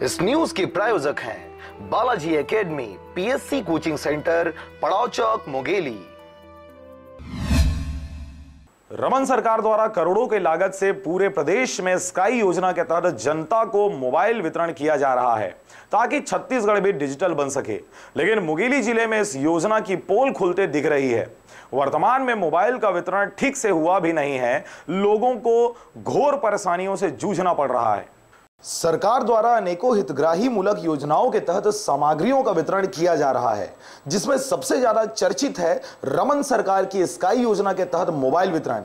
इस न्यूज के प्रायोजक हैं Balaji academy, PSC coaching centre, पड़ाव चौक, मुंगेली। रमन सरकार द्वारा करोड़ों की लागत से पूरे प्रदेश में स्काई योजना के तहत जनता को मोबाइल वितरण किया जा रहा है ताकि छत्तीसगढ़ भी डिजिटल बन सके। लेकिन मुंगेली जिले में इस योजना की पोल खुलते दिख रही है। वर्तमान में मोबाइल का वितरण ठीक से हुआ भी नहीं है। लोगों को घोर परेशानियों से जूझना पड़ रहा है। सरकार द्वारा अनेकों हितग्राही मूलक योजनाओं के तहत सामग्रियों का वितरण किया जा रहा है, जिसमें सबसे ज्यादा चर्चित है रमन सरकार की स्काई योजना के तहत मोबाइल वितरण।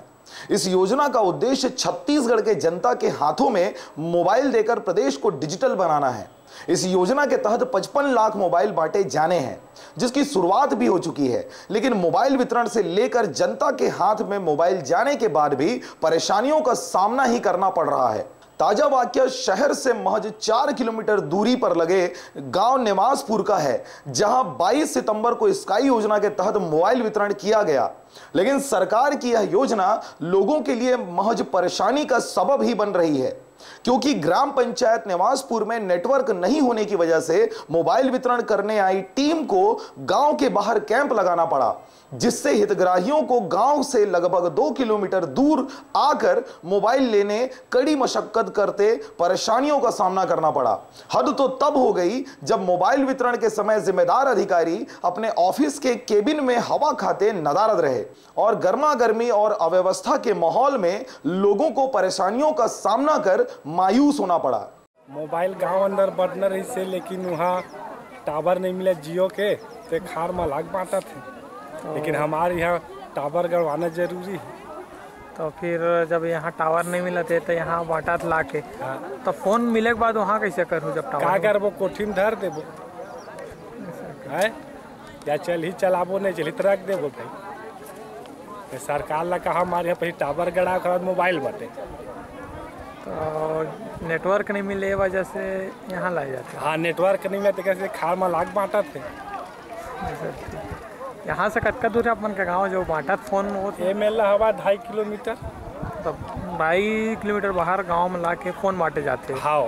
इस योजना का उद्देश्य छत्तीसगढ़ के जनता के हाथों में मोबाइल देकर प्रदेश को डिजिटल बनाना है। इस योजना के तहत 55 लाख मोबाइल बांटे जाने हैं, जिसकी शुरुआत भी हो चुकी है। लेकिन मोबाइल वितरण से लेकर जनता के हाथ में मोबाइल जाने के बाद भी परेशानियों का सामना ही करना पड़ रहा है। ताजा वाक्य शहर से महज 4 किलोमीटर दूरी पर लगे गांव निवासपुर का है, जहां 22 सितंबर को स्काई योजना के तहत मोबाइल वितरण किया गया। लेकिन सरकार की यह योजना लोगों के लिए महज परेशानी का सबब ही बन रही है, क्योंकि ग्राम पंचायत निवासपुर में नेटवर्क नहीं होने की वजह से मोबाइल वितरण करने आई टीम को गांव के बाहर कैंप लगाना पड़ा, जिससे हितग्राहियों को गांव से लगभग 2 किलोमीटर दूर आकर मोबाइल लेने कड़ी मशक्कत करते परेशानियों का सामना करना पड़ा। हद तो तब हो गई जब मोबाइल वितरण के समय जिम्मेदार अधिकारी अपने ऑफिस के केबिन में हवा खाते नदारद रहे और गर्मा गर्मी और अव्यवस्था के माहौल में लोगों को परेशानियों का सामना कर मायूस होना पड़ा। मोबाइल गांव अंदर बढ़ना रही से, लेकिन वहाँ टावर नहीं मिला जियो के, तो खार में लाग बांटा थे। लेकिन हमारे यहाँ टावर गड़वाना जरूरी है। तो फिर जब यहाँ टावर नहीं मिला थे तो यहाँ बांटा ला के, तो फोन मिले के बाद वहाँ कैसे करूँ? जब टावर क्या करबो, कोठी में धर देबो है या चल ही चलाबो, नहीं चल रख देबो भाई। सरकार ला कहा हमारे यहाँ टावर गड़ा कर मोबाइल बटे, तो नेटवर्क नहीं मिले वजह से यहाँ ला जाते। हाँ, नेटवर्क नहीं मिले तो कैसे खार में लाग बांटा थे। यहाँ से कतका दूर है अपन का गाँव जो बांटा फोन हो? ये मेला हवा 2.5 किलोमीटर, तो 2.5 किलोमीटर बाहर गांव में ला के फोन बांटे जाते। हाँ,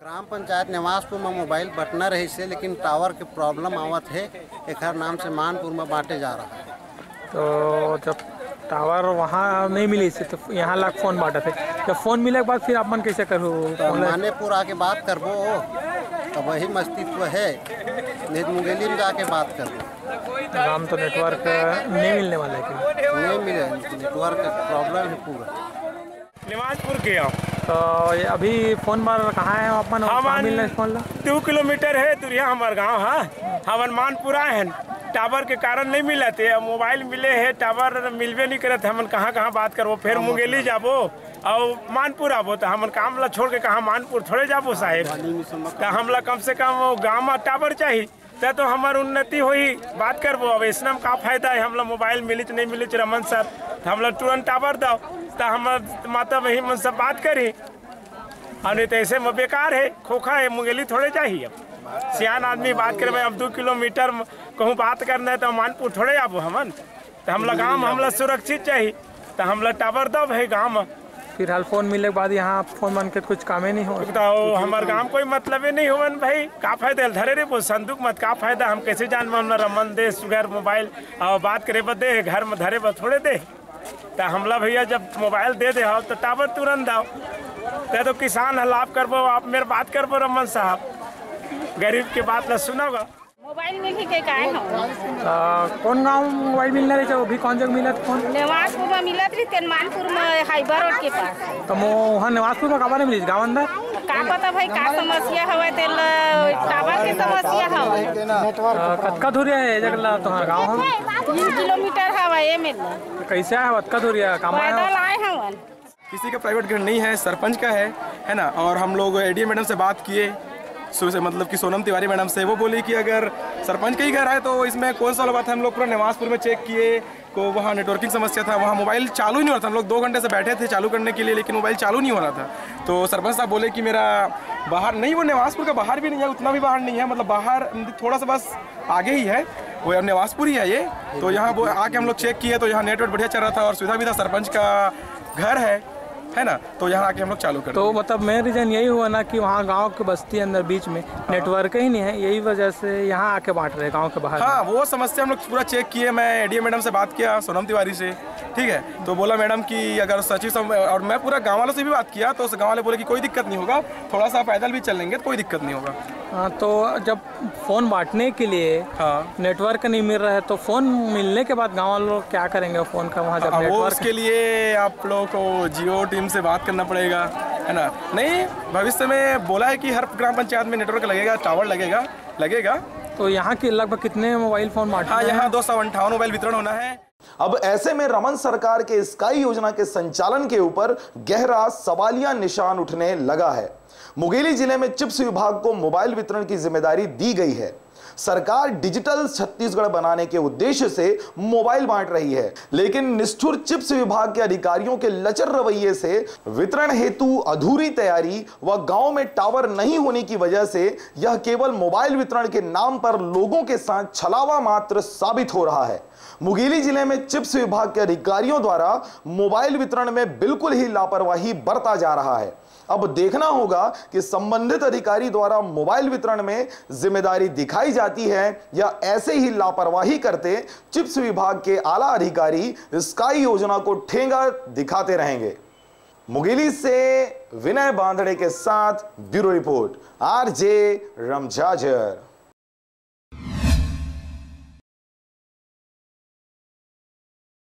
ग्राम पंचायत निवासपुर में मोबाइल बटना रही से, लेकिन टावर के प्रॉब्लम आवत है। एक नाम से मानपुर में बांटे जा रहा है। तो जब टावर वहाँ नहीं मिली से तो यहाँ ला फोन बांटा थे। जब फोन मिले के बाद फिर अपन कैसे करूँ? तो मानेपुर आके बात करबो, तो वही मस्तित्व है। नहीं मुंगेली में जाके बात करबो। गाँव तो नेटवर्क नहीं मिलने वाला है, नहीं मिले, नेटवर्क का प्रॉब्लम है पूरा। निवासपुर के तो अभी फोन पर कहाँ है अपन? मिलने फोन 2 किलोमीटर है दूरिया हमारे गाँव। हाँ, हमारे मानपुरा है, टावर के कारण नहीं मिला थे। मोबाइल मिले है, टावर मिलवे नहीं करे थे। हम कहाँ बात करबो? फिर मुंगेली जाबो और मानपुर आबो, तो हम काम ला छोड़ के कहाँ मानपुर थोड़े जाबो साहेब। तो हमला कम से कम गाँव में टावर चाहिए, तो हमार उन्नति हुई। बात करबो अब इसमें का फायदा है? हमला मोबाइल मिली नहीं मिली रमन सर, तो हमला तुरंत टावर दो, तो हम माता बहन मन सब बात करी। और नहीं तो ऐसे में बेकार है, खोखा है, मुंगेली थोड़े चाहिए। अब सियान आदमी बात करे, अब 2 किलोमीटर कहूँ बात करना है तो मानपुर थोड़े आबो हमन। तो हमला गाँव हमला सुरक्षित चाहिए, तो हमला टावर दो भाई गाँव में। फिलहाल फोन मिलने के बाद यहाँ फोन बन के कुछ काम ही नहीं हो। तो हमारे गाँव कोई मतलब ही नहीं हो भाई। का फायदा धरे रे वो संदूक मत, का फायदा? हम कैसे जान हम रमन दे सुगर मोबाइल और बात करे बदे घर में धरे बद थोड़े दे। तो हमला भैया जब मोबाइल दे दे हो तो टावर तुरंत दाओ। तो किसान लाभ करबो, आप मेरे बात करबो रमन साहब, गरीब की बात ला सुनोगा। मोबाइल मिल के काहे हो? कौन गाँव मोबाइल मिलना रही? अभी कौन जगह मिलत फोन? निवासपुर में मिलत रही, तेलमानपुर में हाईबर रोड के पास। तो वहाँ निवासपुर में कब नहीं मिली गाँव अंदर? का पता भाई का समस्या हवे? तेल टावर की समस्या हवे। कतका दूर है जगह तुम्हारा गाँव? 3 किलोमीटर हवे ये मिल। कैसे आए? कतका दूर है? पैदल आए हवन। किसी का प्राइवेट घर नहीं है, सरपंच का है ना। और हम लोग एडीएम मैडम से बात किए, से मतलब कि सोनम तिवारी मैडम से। वो बोली कि अगर सरपंच का ही घर है तो इसमें कौन सा वाला बात है। हम लोग पूरा निवासपुर में चेक किए, को वहाँ नेटवर्किंग समस्या था, वहाँ मोबाइल चालू ही नहीं हो रहा था। हम लोग 2 घंटे से बैठे थे चालू करने के लिए, लेकिन मोबाइल चालू नहीं हो रहा था। तो सरपंच साहब बोले कि मेरा बाहर नहीं, वो निवासपुर का बाहर भी नहीं है, उतना भी बाहर नहीं है, मतलब बाहर थोड़ा सा बस आगे ही है, वो निवासपुर ही है ये। तो यहाँ आके हम लोग चेक किए तो यहाँ नेटवर्क बढ़िया चल रहा था और सुविधा भी था। सरपंच का घर है है ना, तो यहाँ आके हम लोग चालू कर तो मतलब मेन रीज़न यही हुआ ना कि वहाँ गांव के बस्ती अंदर बीच में नेटवर्क ही नहीं है, यही वजह से यहाँ आके बांट रहे गांव के बाहर। हाँ, वो समस्या हम लोग पूरा चेक किए। मैं एडीएम मैडम से बात किया, सोनम तिवारी से, ठीक है, तो बोला मैडम कि अगर सचिव और मैं पूरा गाँव वालों से भी बात किया तो गाँव वाले बोले कि कोई दिक्कत नहीं होगा, थोड़ा सा पैदल भी चल लेंगे तो कोई दिक्कत नहीं होगा। हाँ, तो जब फ़ोन बांटने के लिए हाँ नेटवर्क नहीं मिल रहा है तो फ़ोन मिलने के बाद गाँव वाले लोग क्या करेंगे फ़ोन का वहाँ जब वो नेटवर्क? उसके लिए आप लोगों को जियो टीम से बात करना पड़ेगा, है ना। नहीं, भविष्य में बोला है कि हर ग्राम पंचायत में नेटवर्क लगेगा, टावर लगेगा। तो यहाँ के लगभग कितने मोबाइल फ़ोन बांटने? हाँ, यहाँ 258 मोबाइल वितरण होना है। अब ऐसे में रमन सरकार के स्काई योजना के संचालन के ऊपर गहरा सवालिया निशान उठने लगा है। मुंगेली जिले में चिप्स विभाग को मोबाइल वितरण की जिम्मेदारी दी गई है। सरकार डिजिटल छत्तीसगढ़ बनाने के उद्देश्य से मोबाइल बांट रही है, लेकिन निष्ठुर चिप्स विभाग के अधिकारियों के लचर रवैये से वितरण हेतु अधूरी तैयारी व गांव में टावर नहीं होने की वजह से यह केवल मोबाइल वितरण के नाम पर लोगों के साथ छलावा मात्र साबित हो रहा है। मुंगेली जिले में चिप्स विभाग के अधिकारियों द्वारा मोबाइल वितरण में बिल्कुल ही लापरवाही बरता जा रहा है। अब देखना होगा कि संबंधित अधिकारी द्वारा मोबाइल वितरण में जिम्मेदारी दिखाई जाती है या ऐसे ही लापरवाही करते चिप्स विभाग के आला अधिकारी स्काई योजना को ठेंगा दिखाते रहेंगे। मुंगेली से विनय बांधड़े के साथ ब्यूरो रिपोर्ट, आरजे रमजाजर।